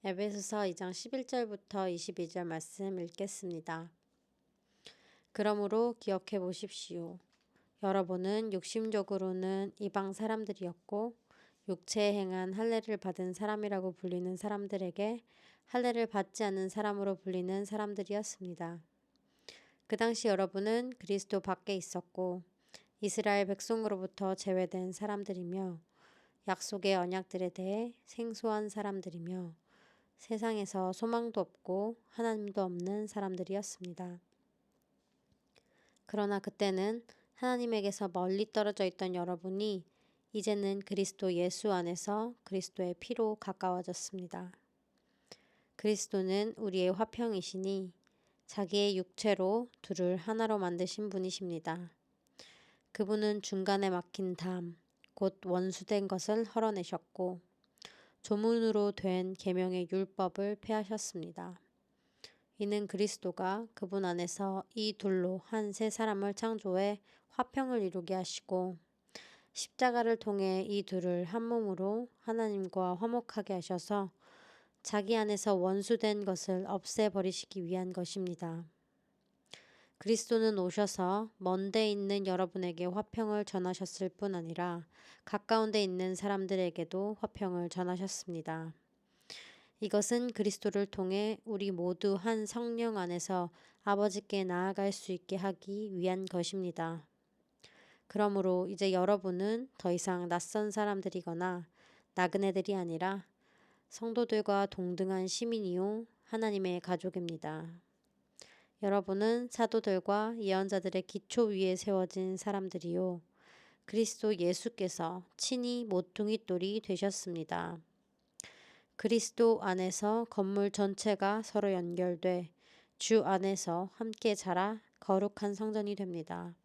에베소서 2장 11절부터 22절 말씀 읽겠습니다. 그러므로 기억해 보십시오. 여러분은 육심적으로는 이방 사람들이었고 육체에 행한 할례를 받은 사람이라고 불리는 사람들에게 할례를 받지 않는 사람으로 불리는 사람들이었습니다. 그 당시 여러분은 그리스도 밖에 있었고 이스라엘 백성으로부터 제외된 사람들이며 약속의 언약들에 대해 생소한 사람들이며 세상에서 소망도 없고 하나님도 없는 사람들이었습니다. 그러나 그때는 하나님에게서 멀리 떨어져 있던 여러분이 이제는 그리스도 예수 안에서 그리스도의 피로 가까워졌습니다. 그리스도는 우리의 화평이시니 자기의 육체로 둘을 하나로 만드신 분이십니다. 그분은 중간에 막힌 담, 곧 원수된 것을 헐어내셨고 조문으로 된 계명의 율법을 폐하셨습니다. 이는 그리스도가 그분 안에서 이 둘로 한 새 사람을 창조해 화평을 이루게 하시고 십자가를 통해 이 둘을 한 몸으로 하나님과 화목하게 하셔서 자기 안에서 원수된 것을 없애버리시기 위한 것입니다. 그리스도는 오셔서 먼 데 있는 여러분에게 화평을 전하셨을 뿐 아니라 가까운 데 있는 사람들에게도 화평을 전하셨습니다. 이것은 그리스도를 통해 우리 모두 한 성령 안에서 아버지께 나아갈 수 있게 하기 위한 것입니다. 그러므로 이제 여러분은 더 이상 낯선 사람들이거나 나그네들이 아니라 성도들과 동등한 시민이요 하나님의 가족입니다. 여러분은 사도들과 예언자들의 기초 위에 세워진 사람들이요 그리스도 예수께서 친히 모퉁이 돌이 되셨습니다. 그리스도 안에서 건물 전체가 서로 연결돼 주 안에서 함께 자라 거룩한 성전이 됩니다.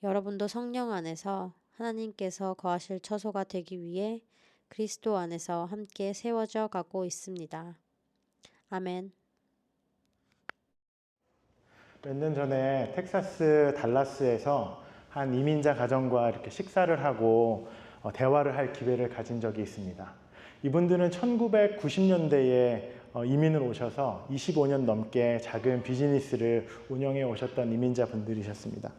여러분도 성령 안에서 하나님께서 거하실 처소가 되기 위해 그리스도 안에서 함께 세워져 가고 있습니다. 아멘. 몇 년 전에 텍사스 달라스에서 한 이민자 가정과 이렇게 식사를 하고 대화를 할 기회를 가진 적이 있습니다. 이분들은 1990년대에 이민을 오셔서 25년 넘게 작은 비즈니스를 운영해 오셨던 이민자 분들이셨습니다.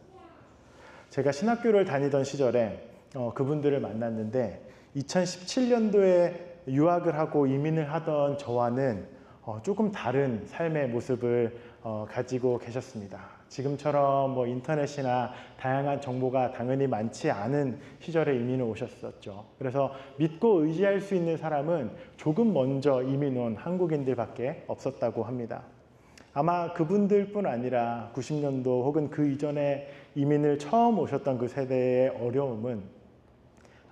제가 신학교를 다니던 시절에 그분들을 만났는데 2017년도에 유학을 하고 이민을 하던 저와는 조금 다른 삶의 모습을 가지고 계셨습니다. 지금처럼 뭐 인터넷이나 다양한 정보가 당연히 많지 않은 시절에 이민을 오셨었죠. 그래서 믿고 의지할 수 있는 사람은 조금 먼저 이민 온 한국인들밖에 없었다고 합니다. 아마 그분들뿐 아니라 90년도 혹은 그 이전에 이민을 처음 오셨던 그 세대의 어려움은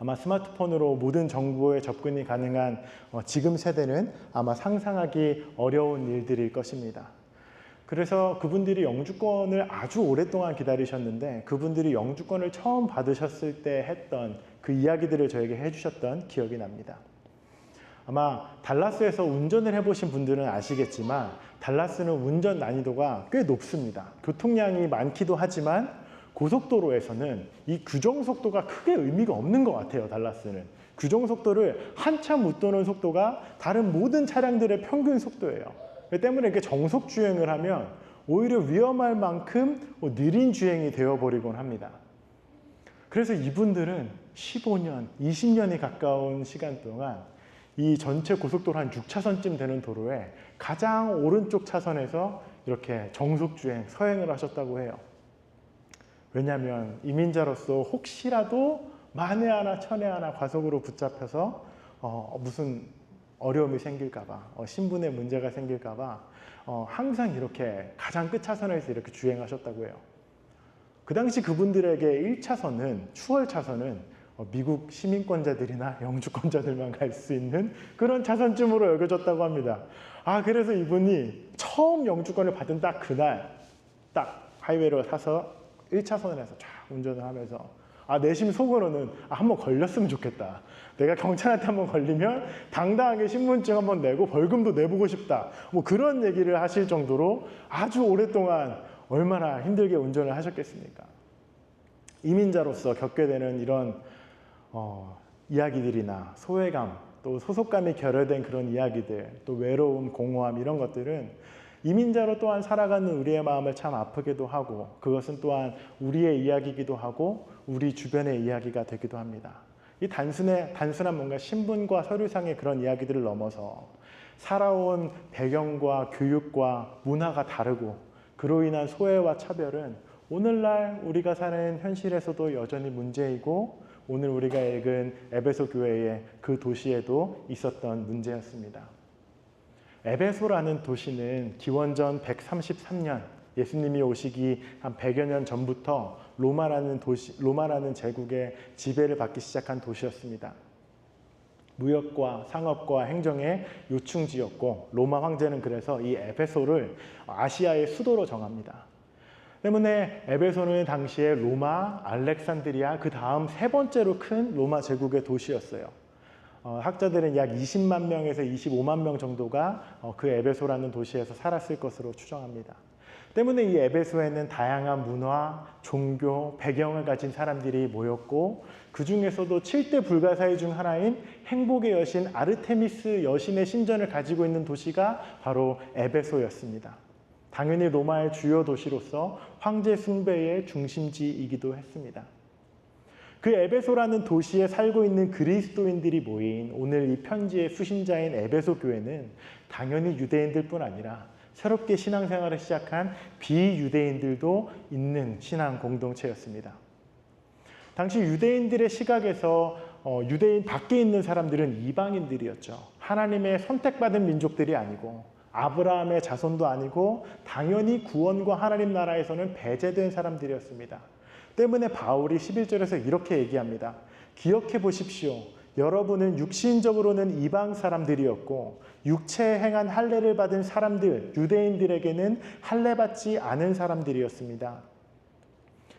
아마 스마트폰으로 모든 정보에 접근이 가능한 지금 세대는 아마 상상하기 어려운 일들일 것입니다. 그래서 그분들이 영주권을 아주 오랫동안 기다리셨는데 그분들이 영주권을 처음 받으셨을 때 했던 그 이야기들을 저에게 해주셨던 기억이 납니다. 아마 달라스에서 운전을 해보신 분들은 아시겠지만 달라스는 운전 난이도가 꽤 높습니다. 교통량이 많기도 하지만 고속도로에서는 이 규정속도가 크게 의미가 없는 것 같아요. 달라스는 규정속도를 한참 웃도는 속도가 다른 모든 차량들의 평균 속도예요. 그 때문에 이렇게 정속 주행을 하면 오히려 위험할 만큼 느린 주행이 되어버리곤 합니다. 그래서 이분들은 15년, 20년이 가까운 시간 동안 이 전체 고속도로 한 6차선쯤 되는 도로에 가장 오른쪽 차선에서 이렇게 정속주행, 서행을 하셨다고 해요. 왜냐하면 이민자로서 혹시라도 만에 하나 천에 하나 과속으로 붙잡혀서 무슨 어려움이 생길까봐, 신분에 문제가 생길까봐 항상 이렇게 가장 끝 차선에서 이렇게 주행하셨다고 해요. 그 당시 그분들에게 1차선은, 추월차선은 미국 시민권자들이나 영주권자들만 갈 수 있는 그런 차선쯤으로 여겨졌다고 합니다. 그래서 이분이 처음 영주권을 받은 딱 그날 딱 하이웨이로 타서 1차선에서 쫙 운전을 하면서 내심 속으로는 한번 걸렸으면 좋겠다. 내가 경찰한테 한번 걸리면 당당하게 신분증 한번 내고 벌금도 내보고 싶다. 뭐 그런 얘기를 하실 정도로 아주 오랫동안 얼마나 힘들게 운전을 하셨겠습니까? 이민자로서 겪게 되는 이런 이야기들이나 소외감, 또 소속감이 결여된 그런 이야기들, 또 외로움, 공허함 이런 것들은 이민자로 또한 살아가는 우리의 마음을 참 아프게도 하고 그것은 또한 우리의 이야기이기도 하고 우리 주변의 이야기가 되기도 합니다. 이 단순한 뭔가 신분과 서류상의 그런 이야기들을 넘어서 살아온 배경과 교육과 문화가 다르고 그로 인한 소외와 차별은 오늘날 우리가 사는 현실에서도 여전히 문제이고 오늘 우리가 읽은 에베소 교회의 그 도시에도 있었던 문제였습니다. 에베소라는 도시는 기원전 133년 예수님이 오시기 한 100여 년 전부터 로마라는 제국의 지배를 받기 시작한 도시였습니다. 무역과 상업과 행정의 요충지였고 로마 황제는 그래서 이 에베소를 아시아의 수도로 정합니다. 때문에 에베소는 당시에 로마, 알렉산드리아 그 다음 세 번째로 큰 로마 제국의 도시였어요. 학자들은 약 20만 명에서 25만 명 정도가 그 에베소라는 도시에서 살았을 것으로 추정합니다. 때문에 이 에베소에는 다양한 문화, 종교, 배경을 가진 사람들이 모였고 그 중에서도 7대 불가사의 중 하나인 행복의 여신 아르테미스 여신의 신전을 가지고 있는 도시가 바로 에베소였습니다. 당연히 로마의 주요 도시로서 황제 숭배의 중심지이기도 했습니다. 그 에베소라는 도시에 살고 있는 그리스도인들이 모인 오늘 이 편지의 수신자인 에베소 교회는 당연히 유대인들뿐 아니라 새롭게 신앙생활을 시작한 비유대인들도 있는 신앙 공동체였습니다. 당시 유대인들의 시각에서 유대인 밖에 있는 사람들은 이방인들이었죠. 하나님의 선택받은 민족들이 아니고 아브라함의 자손도 아니고 당연히 구원과 하나님 나라에서는 배제된 사람들이었습니다. 때문에 바울이 11절에서 이렇게 얘기합니다. 기억해 보십시오. 여러분은 육신적으로는 이방 사람들이었고 육체에 행한 할례를 받은 사람들, 유대인들에게는 할례받지 않은 사람들이었습니다.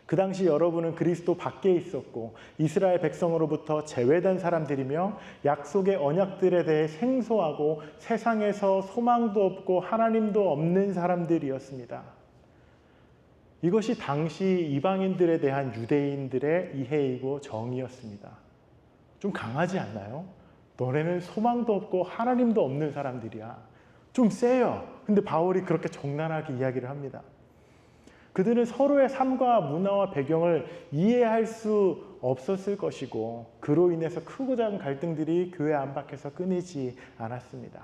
그 당시 여러분은 그리스도 밖에 있었고 이스라엘 백성으로부터 제외된 사람들이며 약속의 언약들에 대해 생소하고 세상에서 소망도 없고 하나님도 없는 사람들이었습니다. 이것이 당시 이방인들에 대한 유대인들의 이해이고 정의였습니다. 좀 강하지 않나요? 너네는 소망도 없고 하나님도 없는 사람들이야. 좀 세요. 근데 바울이 그렇게 적나라하게 이야기를 합니다. 그들은 서로의 삶과 문화와 배경을 이해할 수 없었을 것이고 그로 인해서 크고 작은 갈등들이 교회 안팎에서 끊이지 않았습니다.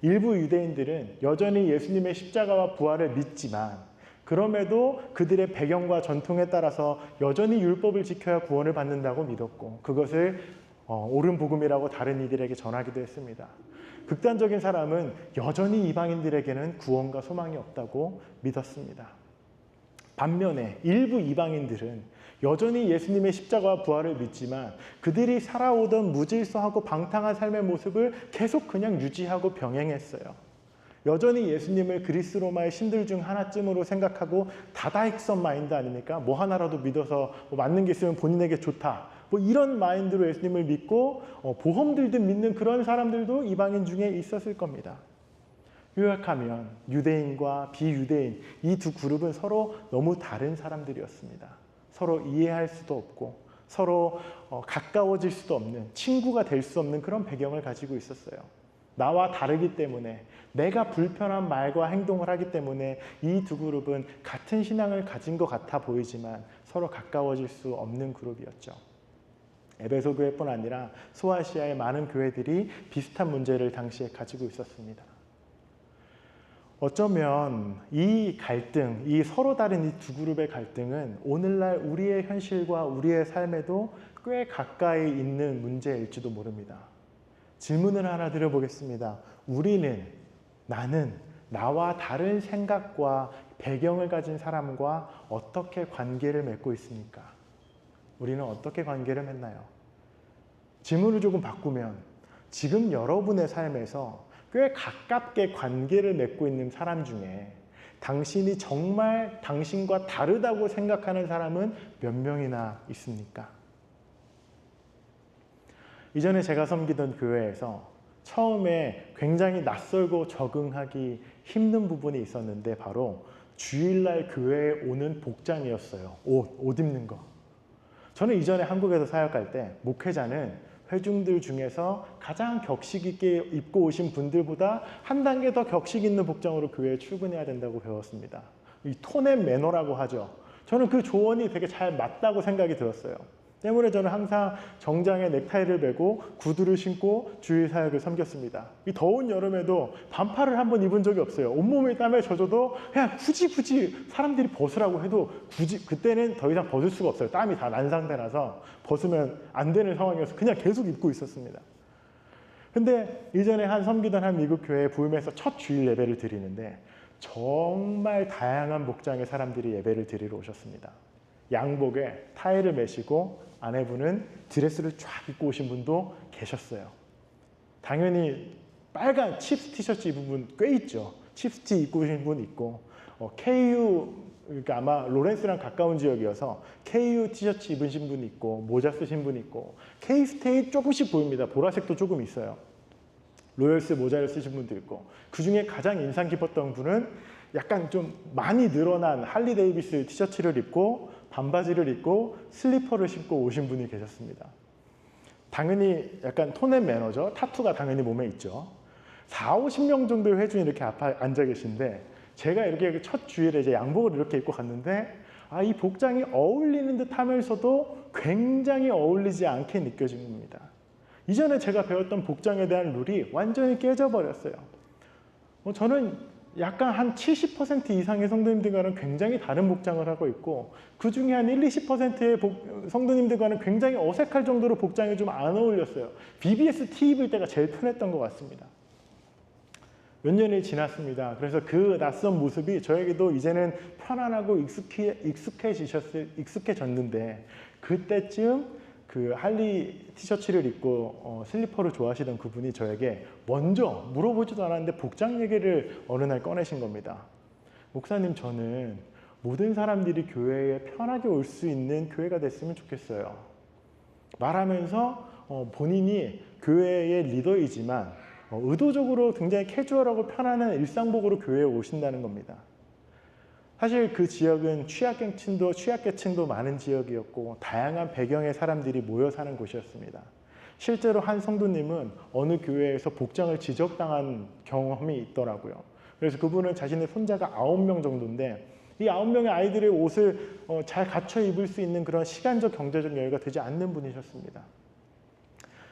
일부 유대인들은 여전히 예수님의 십자가와 부활을 믿지만 그럼에도 그들의 배경과 전통에 따라서 여전히 율법을 지켜야 구원을 받는다고 믿었고 그것을 옳은 복음이라고 다른 이들에게 전하기도 했습니다. 극단적인 사람은 여전히 이방인들에게는 구원과 소망이 없다고 믿었습니다. 반면에 일부 이방인들은 여전히 예수님의 십자가와 부활을 믿지만 그들이 살아오던 무질서하고 방탕한 삶의 모습을 계속 그냥 유지하고 병행했어요. 여전히 예수님을 그리스 로마의 신들 중 하나쯤으로 생각하고 다다익선 마인드 아닙니까? 뭐 하나라도 믿어서 맞는 게 있으면 본인에게 좋다. 뭐 이런 마인드로 예수님을 믿고 보험 들듯 믿는 그런 사람들도 이방인 중에 있었을 겁니다. 요약하면 유대인과 비유대인 이 두 그룹은 서로 너무 다른 사람들이었습니다. 서로 이해할 수도 없고 서로 가까워질 수도 없는 친구가 될 수 없는 그런 배경을 가지고 있었어요. 나와 다르기 때문에 내가 불편한 말과 행동을 하기 때문에 이 두 그룹은 같은 신앙을 가진 것 같아 보이지만 서로 가까워질 수 없는 그룹이었죠. 에베소 교회뿐 아니라 소아시아의 많은 교회들이 비슷한 문제를 당시에 가지고 있었습니다. 어쩌면 이 갈등, 이 서로 다른 이 두 그룹의 갈등은 오늘날 우리의 현실과 우리의 삶에도 꽤 가까이 있는 문제일지도 모릅니다. 질문을 하나 드려보겠습니다. 나는 나와 다른 생각과 배경을 가진 사람과 어떻게 관계를 맺고 있습니까? 우리는 어떻게 관계를 맺나요? 질문을 조금 바꾸면 지금 여러분의 삶에서 꽤 가깝게 관계를 맺고 있는 사람 중에 당신이 정말 당신과 다르다고 생각하는 사람은 몇 명이나 있습니까? 이전에 제가 섬기던 교회에서 처음에 굉장히 낯설고 적응하기 힘든 부분이 있었는데 바로 주일날 교회에 오는 복장이었어요. 옷 입는 거. 저는 이전에 한국에서 사역할 때 목회자는 회중들 중에서 가장 격식 있게 입고 오신 분들보다 한 단계 더 격식 있는 복장으로 교회에 출근해야 된다고 배웠습니다. 이 톤 앤 매너라고 하죠. 저는 그 조언이 되게 잘 맞다고 생각이 들었어요. 때문에 저는 항상 정장에 넥타이를 매고 구두를 신고 주일 사역을 섬겼습니다. 이 더운 여름에도 반팔을 한번 입은 적이 없어요. 온몸에 땀에 젖어도 그냥 굳이 사람들이 벗으라고 해도 굳이 그때는 더 이상 벗을 수가 없어요. 땀이 다 난 상태라서 벗으면 안 되는 상황이어서 그냥 계속 입고 있었습니다. 근데 이전에 섬기던 한 미국 교회에 부임해서 첫 주일 예배를 드리는데 정말 다양한 복장의 사람들이 예배를 드리러 오셨습니다. 양복에 타이를 매시고 아내분은 드레스를 쫙 입고 오신 분도 계셨어요. 당연히 빨간 칩스 티셔츠 입은 분 꽤 있죠. 칩스 티 입고 오신 분 있고 KU 그러니까 아마 로렌스랑 가까운 지역이어서 KU 티셔츠 입으신 분 있고 모자 쓰신 분 있고 K-스테이트 조금씩 보입니다. 보라색도 조금 있어요. 로열스 모자를 쓰신 분도 있고 그 중에 가장 인상 깊었던 분은 약간 좀 많이 늘어난 할리 데이비스 티셔츠를 입고 반바지를 입고 슬리퍼를 신고 오신 분이 계셨습니다. 당연히 약간 톤 앤 매너죠. 타투가 당연히 몸에 있죠. 40-50명 정도의 회중이 이렇게 앞에 앉아 계신데 제가 이렇게 첫 주일에 이제 양복을 이렇게 입고 갔는데 이 복장이 어울리는 듯 하면서도 굉장히 어울리지 않게 느껴진 겁니다. 이전에 제가 배웠던 복장에 대한 룰이 완전히 깨져버렸어요. 저는 약간 한 70% 이상의 성도님들과는 굉장히 다른 복장을 하고 있고 그 중에 한 1-20%의 성도님들과는 굉장히 어색할 정도로 복장이 좀 안 어울렸어요. BBS 티 입을 때가 제일 편했던 것 같습니다. 몇 년이 지났습니다. 그래서 그 낯선 모습이 저에게도 이제는 편안하고 익숙해졌는데 그때쯤 그 할리 티셔츠를 입고 슬리퍼를 좋아하시던 그분이 저에게 먼저 물어보지도 않았는데 복장 얘기를 어느 날 꺼내신 겁니다. 목사님, 저는 모든 사람들이 교회에 편하게 올 수 있는 교회가 됐으면 좋겠어요. 말하면서 본인이 교회의 리더이지만 의도적으로 굉장히 캐주얼하고 편안한 일상복으로 교회에 오신다는 겁니다. 사실 그 지역은 취약계층도 많은 지역이었고 다양한 배경의 사람들이 모여 사는 곳이었습니다. 실제로 한 성도님은 어느 교회에서 복장을 지적당한 경험이 있더라고요. 그래서 그분은 자신의 손자가 9명 정도인데 이 9명의 아이들의 옷을 잘 갖춰 입을 수 있는 그런 시간적 경제적 여유가 되지 않는 분이셨습니다.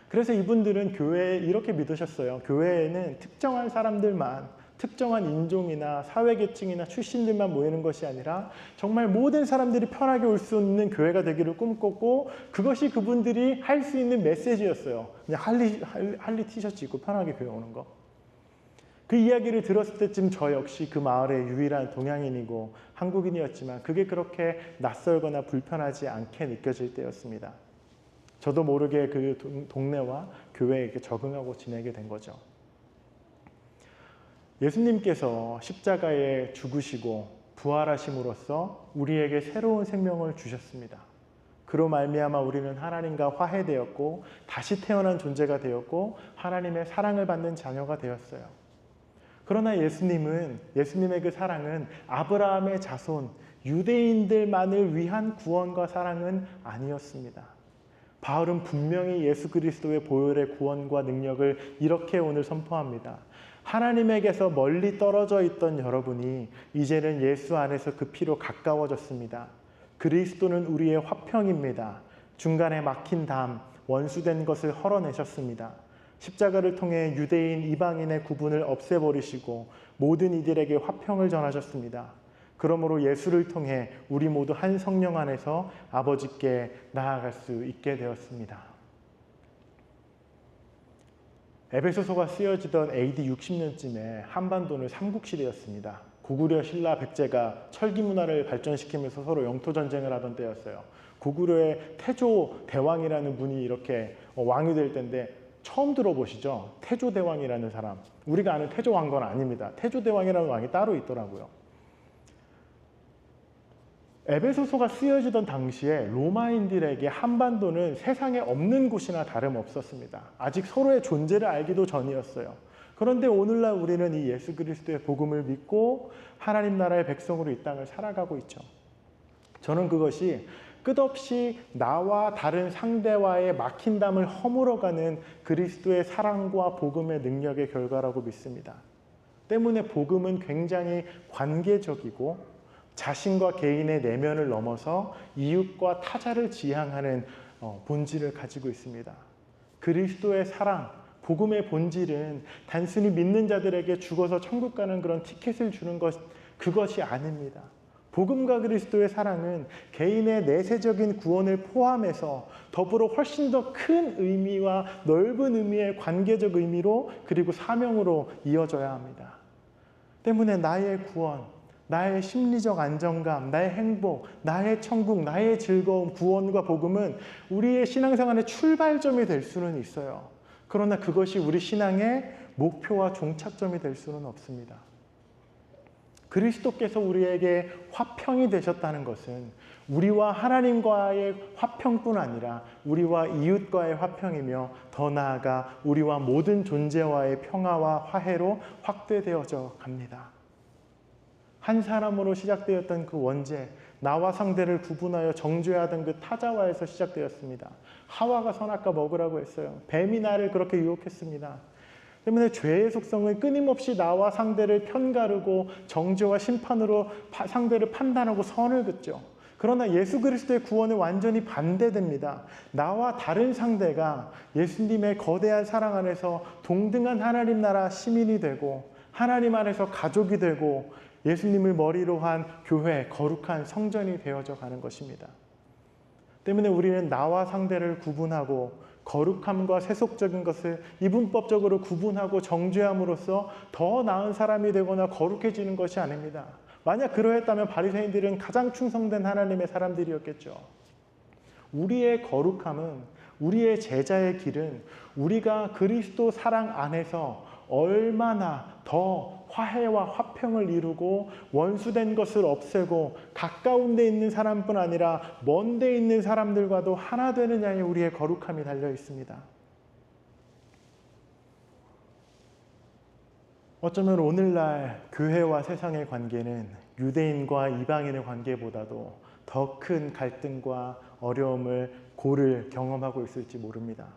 그래서 이분들은 교회에 이렇게 믿으셨어요. 교회에는 특정한 사람들만 특정한 인종이나 사회계층이나 출신들만 모이는 것이 아니라 정말 모든 사람들이 편하게 올 수 있는 교회가 되기를 꿈꿨고 그것이 그분들이 할 수 있는 메시지였어요. 그냥 할리 티셔츠 입고 편하게 교회 오는 거. 그 이야기를 들었을 때쯤 저 역시 그 마을의 유일한 동양인이고 한국인이었지만 그게 그렇게 낯설거나 불편하지 않게 느껴질 때였습니다. 저도 모르게 그 동네와 교회에 적응하고 지내게 된 거죠. 예수님께서 십자가에 죽으시고 부활하심으로써 우리에게 새로운 생명을 주셨습니다. 그로 말미암아 우리는 하나님과 화해되었고 다시 태어난 존재가 되었고 하나님의 사랑을 받는 자녀가 되었어요. 그러나 예수님의 그 사랑은 아브라함의 자손, 유대인들만을 위한 구원과 사랑은 아니었습니다. 바울은 분명히 예수 그리스도의 보혈의 구원과 능력을 이렇게 오늘 선포합니다. 하나님에게서 멀리 떨어져 있던 여러분이 이제는 예수 안에서 그 피로 가까워졌습니다. 그리스도는 우리의 화평입니다. 중간에 막힌 담, 원수된 것을 헐어내셨습니다. 십자가를 통해 유대인, 이방인의 구분을 없애버리시고 모든 이들에게 화평을 전하셨습니다. 그러므로 예수를 통해 우리 모두 한 성령 안에서 아버지께 나아갈 수 있게 되었습니다. 에베소서가 쓰여지던 AD 60년쯤에 한반도는 삼국시대였습니다. 고구려, 신라, 백제가 철기 문화를 발전시키면서 서로 영토 전쟁을 하던 때였어요. 고구려의 태조 대왕이라는 분이 이렇게 왕이 될 때인데 처음 들어보시죠? 태조 대왕이라는 사람. 우리가 아는 태조 왕건 아닙니다. 태조 대왕이라는 왕이 따로 있더라고요. 에베소서가 쓰여지던 당시에 로마인들에게 한반도는 세상에 없는 곳이나 다름없었습니다. 아직 서로의 존재를 알기도 전이었어요. 그런데 오늘날 우리는 이 예수 그리스도의 복음을 믿고 하나님 나라의 백성으로 이 땅을 살아가고 있죠. 저는 그것이 끝없이 나와 다른 상대와의 막힌담을 허물어가는 그리스도의 사랑과 복음의 능력의 결과라고 믿습니다. 때문에 복음은 굉장히 관계적이고 자신과 개인의 내면을 넘어서 이웃과 타자를 지향하는 본질을 가지고 있습니다. 그리스도의 사랑, 복음의 본질은 단순히 믿는 자들에게 죽어서 천국 가는 그런 티켓을 주는 그것이 아닙니다. 복음과 그리스도의 사랑은 개인의 내세적인 구원을 포함해서 더불어 훨씬 더 큰 의미와 넓은 의미의 관계적 의미로 그리고 사명으로 이어져야 합니다. 때문에 나의 구원, 나의 심리적 안정감, 나의 행복, 나의 천국, 나의 즐거움, 구원과 복음은 우리의 신앙생활의 출발점이 될 수는 있어요. 그러나 그것이 우리 신앙의 목표와 종착점이 될 수는 없습니다. 그리스도께서 우리에게 화평이 되셨다는 것은 우리와 하나님과의 화평뿐 아니라 우리와 이웃과의 화평이며 더 나아가 우리와 모든 존재와의 평화와 화해로 확대되어져 갑니다. 한 사람으로 시작되었던 그 원죄, 나와 상대를 구분하여 정죄하던 그 타자와에서 시작되었습니다. 하와가 선악과 먹으라고 했어요. 뱀이 나를 그렇게 유혹했습니다. 때문에 죄의 속성은 끊임없이 나와 상대를 편가르고 정죄와 심판으로 상대를 판단하고 선을 긋죠. 그러나 예수 그리스도의 구원은 완전히 반대됩니다. 나와 다른 상대가 예수님의 거대한 사랑 안에서 동등한 하나님 나라 시민이 되고 하나님 안에서 가족이 되고 예수님을 머리로 한 교회, 거룩한 성전이 되어져 가는 것입니다. 때문에 우리는 나와 상대를 구분하고 거룩함과 세속적인 것을 이분법적으로 구분하고 정죄함으로써 더 나은 사람이 되거나 거룩해지는 것이 아닙니다. 만약 그러했다면 바리새인들은 가장 충성된 하나님의 사람들이었겠죠. 우리의 거룩함은, 우리의 제자의 길은 우리가 그리스도 사랑 안에서 얼마나 더 화해와 화평을 이루고 원수된 것을 없애고 가까운 데 있는 사람뿐 아니라 먼 데 있는 사람들과도 하나 되느냐에 우리의 거룩함이 달려 있습니다. 어쩌면 오늘날 교회와 세상의 관계는 유대인과 이방인의 관계보다도 더 큰 갈등과 어려움을 고를 경험하고 있을지 모릅니다.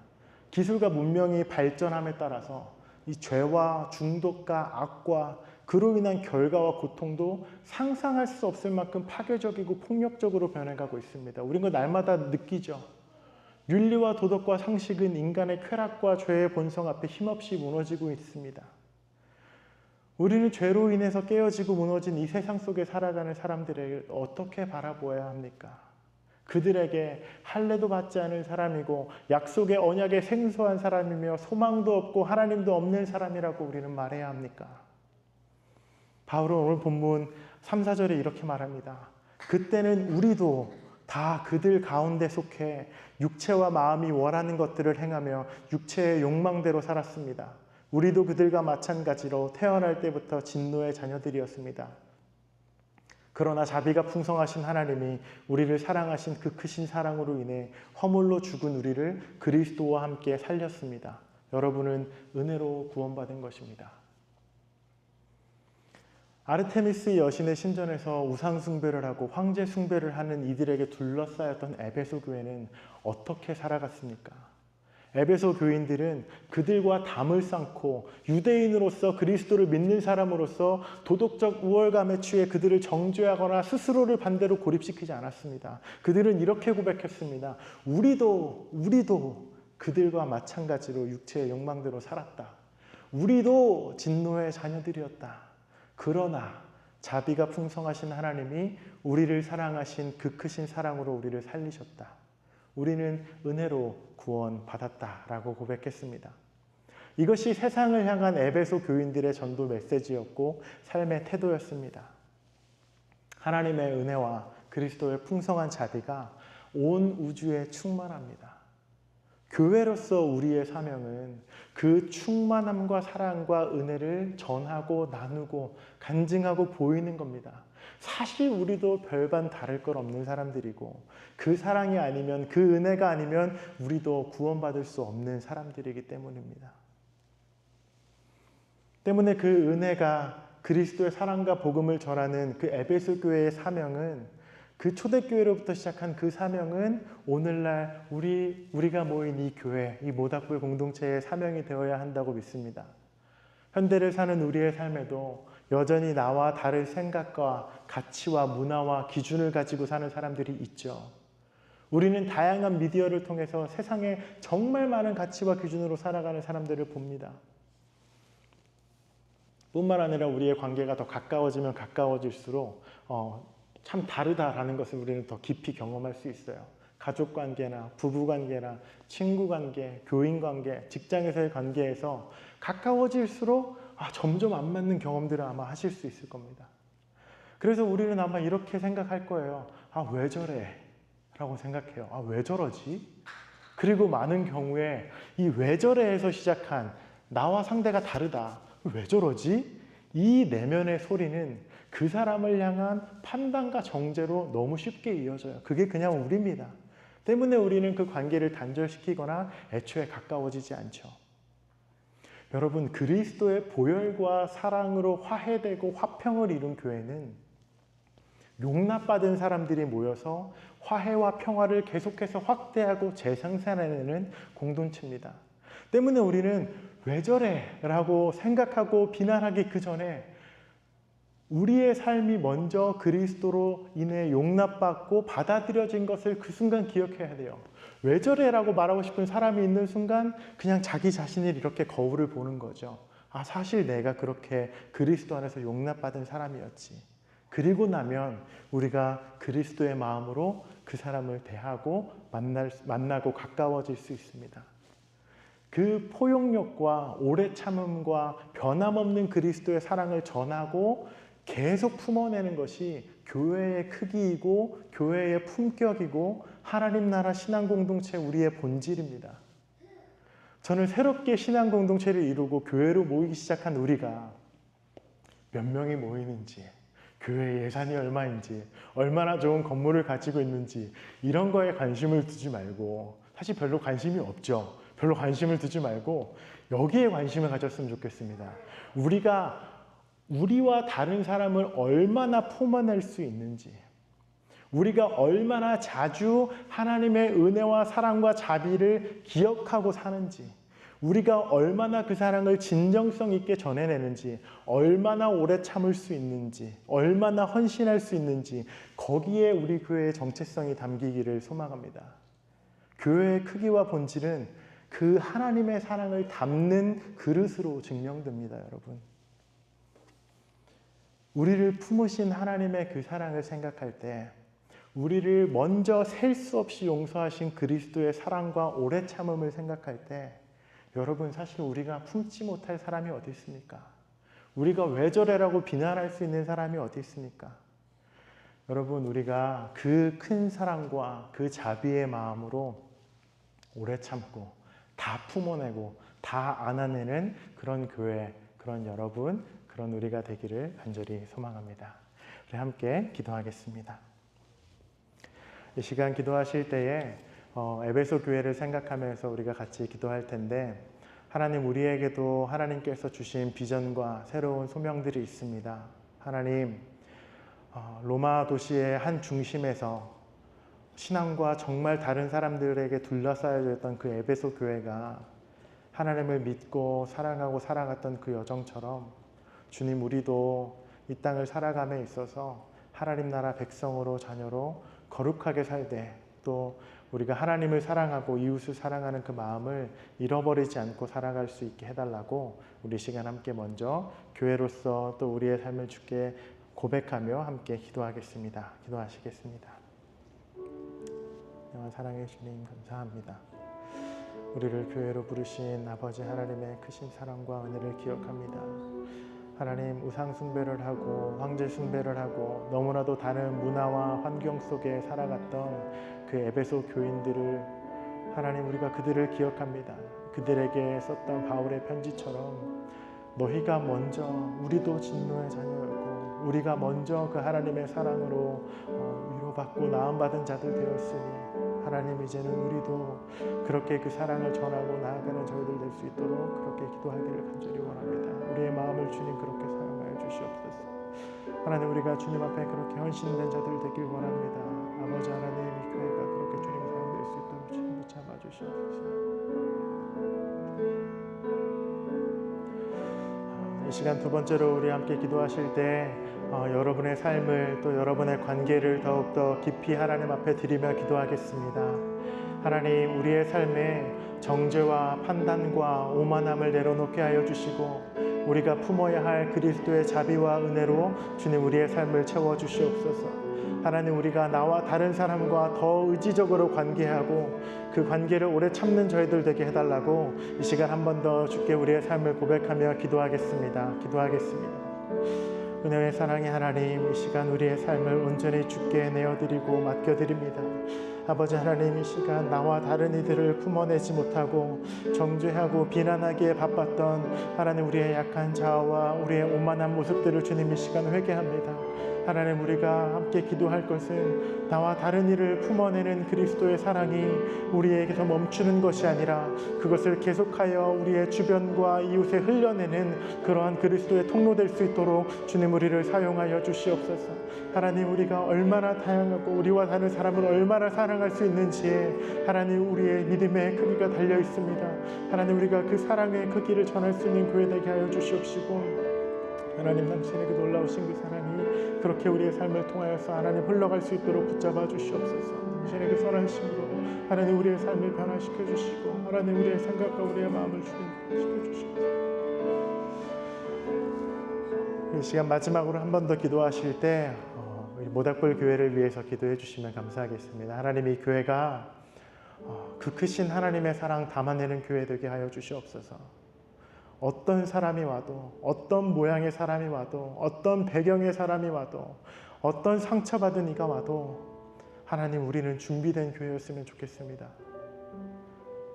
기술과 문명이 발전함에 따라서 이 죄와 중독과 악과 그로 인한 결과와 고통도 상상할 수 없을 만큼 파괴적이고 폭력적으로 변해가고 있습니다. 우린 그 날마다 느끼죠. 윤리와 도덕과 상식은 인간의 쾌락과 죄의 본성 앞에 힘없이 무너지고 있습니다. 우리는 죄로 인해서 깨어지고 무너진 이 세상 속에 살아가는 사람들을 어떻게 바라보아야 합니까? 그들에게 할례도 받지 않은 사람이고 약속의 언약에 생소한 사람이며 소망도 없고 하나님도 없는 사람이라고 우리는 말해야 합니까? 바울은 오늘 본문 3, 4절에 이렇게 말합니다. 그때는 우리도 다 그들 가운데 속해 육체와 마음이 원하는 것들을 행하며 육체의 욕망대로 살았습니다. 우리도 그들과 마찬가지로 태어날 때부터 진노의 자녀들이었습니다. 그러나 자비가 풍성하신 하나님이 우리를 사랑하신 그 크신 사랑으로 인해 허물로 죽은 우리를 그리스도와 함께 살렸습니다. 여러분은 은혜로 구원받은 것입니다. 아르테미스 여신의 신전에서 우상 숭배를 하고 황제 숭배를 하는 이들에게 둘러싸였던 에베소 교회는 어떻게 살아갔습니까? 에베소 교인들은 그들과 담을 쌓고 유대인으로서 그리스도를 믿는 사람으로서 도덕적 우월감에 취해 그들을 정죄하거나 스스로를 반대로 고립시키지 않았습니다. 그들은 이렇게 고백했습니다. 우리도 그들과 마찬가지로 육체의 욕망대로 살았다. 우리도 진노의 자녀들이었다. 그러나 자비가 풍성하신 하나님이 우리를 사랑하신 그 크신 사랑으로 우리를 살리셨다. 우리는 은혜로 구원받았다라고 고백했습니다. 이것이 세상을 향한 에베소 교인들의 전도 메시지였고 삶의 태도였습니다. 하나님의 은혜와 그리스도의 풍성한 자비가 온 우주에 충만합니다. 교회로서 우리의 사명은 그 충만함과 사랑과 은혜를 전하고 나누고 간증하고 보이는 겁니다. 사실 우리도 별반 다를 것 없는 사람들이고 그 사랑이 아니면 그 은혜가 아니면 우리도 구원받을 수 없는 사람들이기 때문입니다. 때문에 그 은혜가 그리스도의 사랑과 복음을 전하는 그 에베소 교회의 사명은 그 초대교회로부터 시작한 그 사명은 오늘날 우리가 모인 이 교회, 이 모닥불 공동체의 사명이 되어야 한다고 믿습니다. 현대를 사는 우리의 삶에도 여전히 나와 다를 생각과 가치와 문화와 기준을 가지고 사는 사람들이 있죠. 우리는 다양한 미디어를 통해서 세상에 정말 많은 가치와 기준으로 살아가는 사람들을 봅니다. 뿐만 아니라 우리의 관계가 더 가까워지면 가까워질수록 참 다르다라는 것을 우리는 더 깊이 경험할 수 있어요. 가족 관계나 부부 관계나 친구 관계, 교인 관계, 직장에서의 관계에서 가까워질수록 점점 안 맞는 경험들을 아마 하실 수 있을 겁니다. 그래서 우리는 아마 이렇게 생각할 거예요. 왜 저래? 라고 생각해요. 왜 저러지? 그리고 많은 경우에 이 왜 저래에서 시작한 나와 상대가 다르다. 왜 저러지? 이 내면의 소리는 그 사람을 향한 판단과 정죄로 너무 쉽게 이어져요. 그게 그냥 우리입니다. 때문에 우리는 그 관계를 단절시키거나 애초에 가까워지지 않죠. 여러분, 그리스도의 보혈과 사랑으로 화해되고 화평을 이룬 교회는 용납받은 사람들이 모여서 화해와 평화를 계속해서 확대하고 재생산해내는 공동체입니다. 때문에 우리는 왜 저래? 라고 생각하고 비난하기 그 전에 우리의 삶이 먼저 그리스도로 인해 용납받고 받아들여진 것을 그 순간 기억해야 돼요. 왜 저래? 라고 말하고 싶은 사람이 있는 순간 그냥 자기 자신을 이렇게 거울을 보는 거죠. 사실 내가 그렇게 그리스도 안에서 용납받은 사람이었지. 그리고 나면 우리가 그리스도의 마음으로 그 사람을 대하고 만나고 가까워질 수 있습니다. 그 포용력과 오래 참음과 변함없는 그리스도의 사랑을 전하고 계속 품어내는 것이 교회의 크기이고 교회의 품격이고 하나님 나라 신앙 공동체 우리의 본질입니다. 저는 새롭게 신앙 공동체를 이루고 교회로 모이기 시작한 우리가 몇 명이 모이는지, 교회 예산이 얼마인지, 얼마나 좋은 건물을 가지고 있는지 이런 거에 관심을 두지 말고, 사실 별로 관심이 없죠. 별로 관심을 두지 말고 여기에 관심을 가졌으면 좋겠습니다. 우리와 다른 사람을 얼마나 품어낼 수 있는지, 우리가 얼마나 자주 하나님의 은혜와 사랑과 자비를 기억하고 사는지, 우리가 얼마나 그 사랑을 진정성 있게 전해내는지, 얼마나 오래 참을 수 있는지, 얼마나 헌신할 수 있는지, 거기에 우리 교회의 정체성이 담기기를 소망합니다. 교회의 크기와 본질은 그 하나님의 사랑을 담는 그릇으로 증명됩니다, 여러분. 우리를 품으신 하나님의 그 사랑을 생각할 때, 우리를 먼저 셀 수 없이 용서하신 그리스도의 사랑과 오래 참음을 생각할 때, 여러분, 사실 우리가 품지 못할 사람이 어디 있습니까? 우리가 왜 저래라고 비난할 수 있는 사람이 어디 있습니까? 여러분, 우리가 그 큰 사랑과 그 자비의 마음으로 오래 참고 다 품어내고 다 안아내는 그런 교회, 그런 여러분, 그런 우리가 되기를 간절히 소망합니다. 우리 함께 기도하겠습니다. 이 시간 기도하실 때에 에베소 교회를 생각하면서 우리가 같이 기도할 텐데, 하나님, 우리에게도 하나님께서 주신 비전과 새로운 소명들이 있습니다. 하나님, 로마 도시의 한 중심에서 신앙과 정말 다른 사람들에게 둘러싸여져 있던 그 에베소 교회가 하나님을 믿고 사랑하고 살아갔던 그 여정처럼, 주님, 우리도 이 땅을 살아감에 있어서 하나님 나라 백성으로, 자녀로 거룩하게 살되, 또 우리가 하나님을 사랑하고 이웃을 사랑하는 그 마음을 잃어버리지 않고 살아갈 수 있게 해달라고 우리 시간 함께 먼저 교회로서 또 우리의 삶을 주께 고백하며 함께 기도하겠습니다. 기도하시겠습니다. 영원 사랑해 주님, 감사합니다. 우리를 교회로 부르신 아버지 하나님의 크신 사랑과 은혜를 기억합니다. 하나님, 우상 숭배를 하고 황제 숭배를 하고 너무나도 다른 문화와 환경 속에 살아갔던 그 에베소 교인들을, 하나님, 우리가 그들을 기억합니다. 그들에게 썼던 바울의 편지처럼 너희가 먼저, 우리도 진노의 자녀였고 우리가 먼저 그 하나님의 사랑으로 위로받고 나음받은 자들 되었으니, 하나님, 이제는 우리도 그렇게 그 사랑을 전하고 나아가는 저희들 될 수 있도록 그렇게 기도하기를 간절히 원합니다. 우리의 마음을 주님 그렇게 사용하여 주시옵소서. 하나님, 우리가 주님 앞에 그렇게 헌신된 자들 되길 원합니다. 아버지 하나님, 이 교회가 그렇게 주님 사용될 수 있도록 주님 붙잡아 주시옵소서. 이 시간 두 번째로 우리 함께 기도하실 때 여러분의 삶을 또 여러분의 관계를 더욱더 깊이 하나님 앞에 드리며 기도하겠습니다. 하나님, 우리의 삶에 정죄와 판단과 오만함을 내려놓게 하여 주시고 우리가 품어야 할 그리스도의 자비와 은혜로 주님 우리의 삶을 채워주시옵소서. 하나님, 우리가 나와 다른 사람과 더 의지적으로 관계하고 그 관계를 오래 참는 저희들 되게 해달라고 이 시간 한 번 더 주께 우리의 삶을 고백하며 기도하겠습니다. 은혜의 사랑의 하나님, 이 시간 우리의 삶을 온전히 주께 내어드리고 맡겨드립니다. 아버지 하나님, 이 시간 나와 다른 이들을 품어내지 못하고 정죄하고 비난하기에 바빴던 하나님 우리의 약한 자아와 우리의 오만한 모습들을 주님 이 시간 회개합니다. 하나님, 우리가 함께 기도할 것은 나와 다른 이를 품어내는 그리스도의 사랑이 우리에게서 멈추는 것이 아니라 그것을 계속하여 우리의 주변과 이웃에 흘려내는 그러한 그리스도의 통로 될 수 있도록 주님 우리를 사용하여 주시옵소서. 하나님, 우리가 얼마나 다양하고 우리와 다른 사람을 얼마나 사랑할 수 있는지에 하나님 우리의 믿음의 크기가 달려 있습니다. 하나님, 우리가 그 사랑의 크기를 전할 수 있는 교회 되게 하여 주시옵시고 하나님, 당신의 그 놀라우신 그 사랑이 그렇게 우리의 삶을 통하여서 하나님 흘러갈 수 있도록 붙잡아 주시옵소서. 당신의 그 선하심으로 하나님 우리의 삶을 변화시켜 주시고 하나님 우리의 생각과 우리의 마음을 주님시켜 주시옵소서. 이 시간 마지막으로 한 번 더 기도하실 때 모닥불 교회를 위해서 기도해 주시면 감사하겠습니다. 하나님, 이 교회가 그 크신 하나님의 사랑 담아내는 교회 되게 하여 주시옵소서. 어떤 사람이 와도, 어떤 모양의 사람이 와도, 어떤 배경의 사람이 와도, 어떤 상처받은 이가 와도 하나님, 우리는 준비된 교회였으면 좋겠습니다.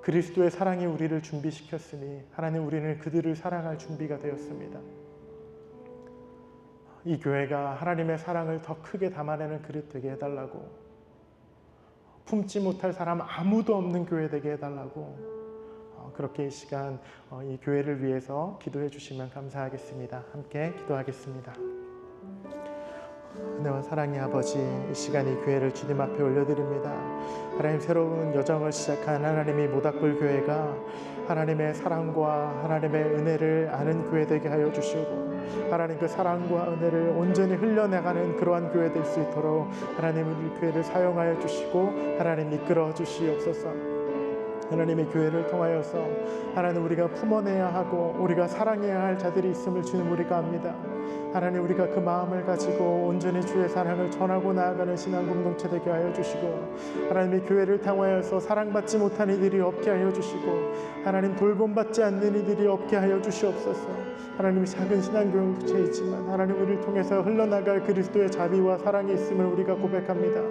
그리스도의 사랑이 우리를 준비시켰으니 하나님, 우리는 그들을 사랑할 준비가 되었습니다. 이 교회가 하나님의 사랑을 더 크게 담아내는 그릇 되게 해달라고, 품지 못할 사람 아무도 없는 교회 되게 해달라고 그렇게 이 시간 이 교회를 위해서 기도해 주시면 감사하겠습니다. 함께 기도하겠습니다. 은혜와 사랑의 아버지, 이 시간 이 교회를 주님 앞에 올려드립니다. 하나님, 새로운 여정을 시작한 하나님의 모닥불 교회가 하나님의 사랑과 하나님의 은혜를 아는 교회 되게 하여 주시고 하나님 그 사랑과 은혜를 온전히 흘려나가는 그러한 교회 될 수 있도록 하나님 우리 교회를 사용하여 주시고 하나님 이끌어 주시옵소서. 하나님의 교회를 통하여서 하나님 우리가 품어내야 하고 우리가 사랑해야 할 자들이 있음을 주님 우리가 압니다. 하나님, 우리가 그 마음을 가지고 온전히 주의 사랑을 전하고 나아가는 신앙 공동체 되게 하여 주시고 하나님의 교회를 통하여서 사랑받지 못한 이들이 없게 하여 주시고 하나님 돌봄받지 않는 이들이 없게 하여 주시옵소서. 하나님이 작은 신앙 공동체이지만 하나님 우리를 통해서 흘러나갈 그리스도의 자비와 사랑이 있음을 우리가 고백합니다.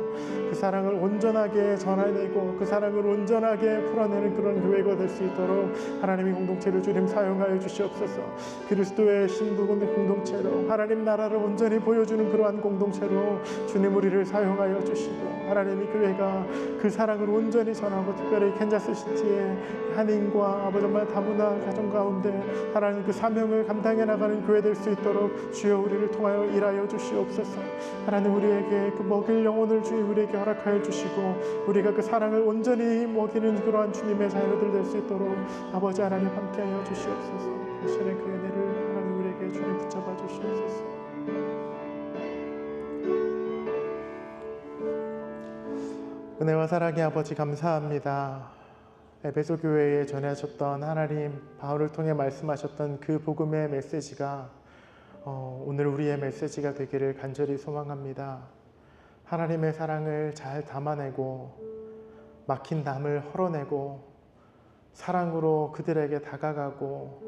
그 사랑을 온전하게 전해내고 그 사랑을 온전하게 풀어내는 그런 교회가 될 수 있도록 하나님의 공동체를 주님 사용하여 주시옵소서. 그리스도의 신부 공동체로 하나님 나라를 온전히 보여주는 그러한 공동체로 주님 우리를 사용하여 주시고 하나님의 교회가 그 사랑을 온전히 전하고 특별히 캔자스시티의 한인과 아버지 정말 다문화 가정 가운데 하나님 그 사명을 감당해 나가는 교회 될 수 있도록 주여 우리를 통하여 일하여 주시옵소서. 하나님 우리에게 그 먹일 영혼을 주님 우리에게 허락하여 주시고 우리가 그 사랑을 온전히 먹이는 그러한 주님의 자녀들 될 수 있도록 아버지 하나님 함께하여 주시옵소서. 당신의 그 은혜를 하나님 우리에게 주님 붙잡아 주시옵소서. 은혜와 사랑의 아버지 감사합니다. 에베소 교회에 전하셨던 하나님 바울을 통해 말씀하셨던 그 복음의 메시지가 오늘 우리의 메시지가 되기를 간절히 소망합니다. 하나님의 사랑을 잘 담아내고 막힌 담을 헐어내고 사랑으로 그들에게 다가가고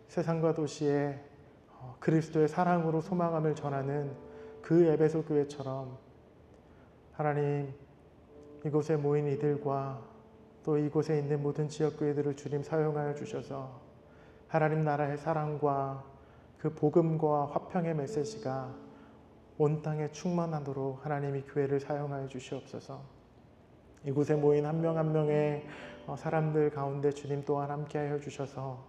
세상과 도시에 그리스도의 사랑으로 소망함을 전하는 그 에베소 교회처럼 하나님 이곳에 모인 이들과 또 이곳에 있는 모든 지역교회들을 주님 사용하여 주셔서 하나님 나라의 사랑과 그 복음과 화평의 메시지가 온 땅에 충만하도록 하나님이 교회를 사용하여 주시옵소서. 이곳에 모인 한 명 한 명의 사람들 가운데 주님 또한 함께하여 주셔서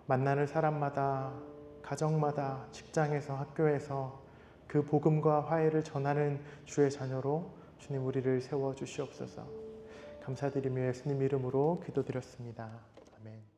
만나는 사람마다, 가정마다, 직장에서, 학교에서 그 복음과 화해를 전하는 주의 자녀로 주님 우리를 세워 주시옵소서. 감사드리며 예수님 이름으로 기도드렸습니다. 아멘.